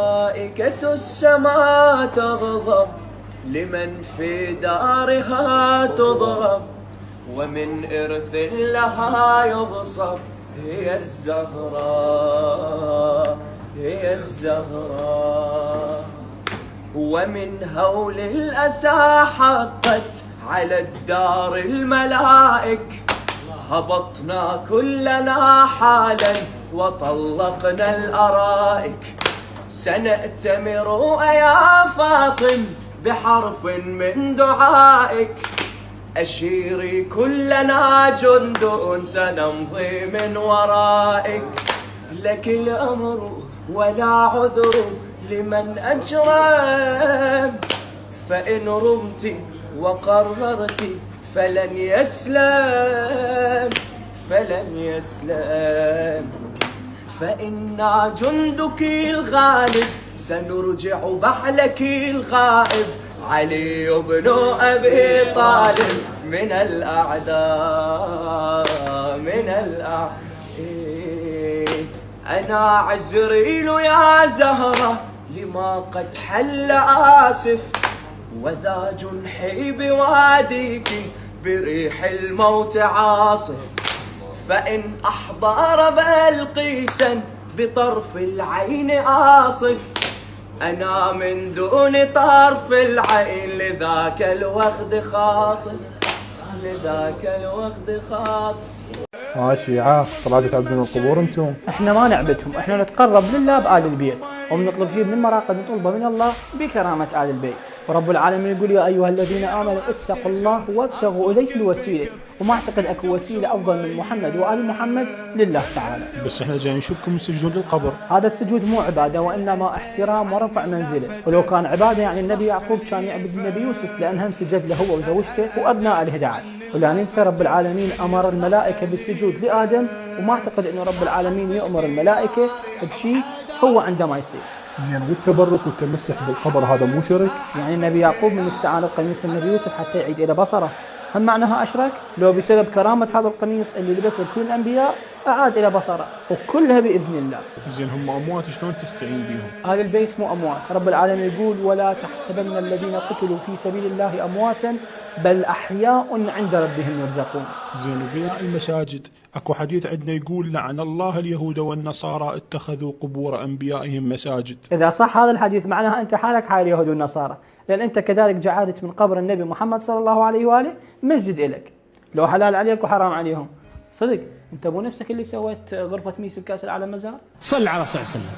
ملائكة السماء تغضب لمن في دارها تضرب، ومن إرث لها يغصب. هي الزهراء، هي الزهراء. ومن هول الأسى حقت على الدار الملائك، هبطنا كلنا حالا وطلقنا الأرائك. سنأتمر يا فاطم بحرف من دعائك، أشيري كلنا جند سنمضي من ورائك. لك الأمر ولا عذر لمن أجرم، فإن رمت وقررت فلن يسلم، فلن يسلم. فإنا جندك الغالب سنرجع بعلك الغائب، علي بن أبي طالب من الأعداء، من الأعداء. أنا عزريل يا زهرة لما قد حل آسف، وذا جنحي بواديك بريح الموت عاصف. فإن أحضر بلقيسا بطرف العين آصف، أنا من دون طرف العين لذاك الوقت خاطف، لذاك الوقت خاطف. الشيعة طلعتوا تعبدون القبور انتم؟ احنا ما نعبدهم، احنا نتقرب لله بآل البيت، وبنطلب شيء من المراقب نطلبه من الله بكرامة آل البيت. ورب العالمين يقول: يا أيها الذين آمنوا اتقوا الله وابتغوا إليه الوسيلة. وما أعتقد أكو وسيلة أفضل من محمد وآل محمد لله تعالى. بس احنا جايين نشوفكم مسجدون للقبر. هذا السجود مو عبادة، وإنما احترام ورفع منزله. ولو كان عبادة يعني النبي يعقوب كان يعبد النبي يوسف، لأنهم سجد له هو وزوجته وأبناء ال11. ولا ننسى رب العالمين أمر الملائكة بالسجود لآدم، وما أعتقد أنه رب العالمين يأمر الملائكة بشيء هو عندما يصير. زين، والتبرك والتمسح بالقبر هذا مو شرك؟ يعني النبي يعقوب من استعان بقميص النبي يوسف حتى يعيد إلى بصره، هل معناها أشرك؟ لو بسبب كرامة هذا القميص اللي لبسه كل الأنبياء أعاد إلى بصره، وكلها بإذن الله. زين، هم أموات شلون تستعين بهم؟ أهل البيت مو أموات، رب العالمين يقول: ولا تحسبن الذين قتلوا في سبيل الله أمواتا بل أحياء عند ربهم يرزقون. زين، وبناء المساجد اكو حديث عندنا يقول: لعن الله اليهود والنصارى اتخذوا قبور أنبيائهم مساجد. إذا صح هذا الحديث معناها أنت حالك حال اليهود والنصارى، لأن أنت كذلك جعلت من قبر النبي محمد صلى الله عليه وآله مسجد إلك، لو حلال عليك وحرام عليهم. صدق أنت مو نفسك اللي سويت غرفة ميس بكأس العالم مزار؟ صل على صلى الله عليه وسلم.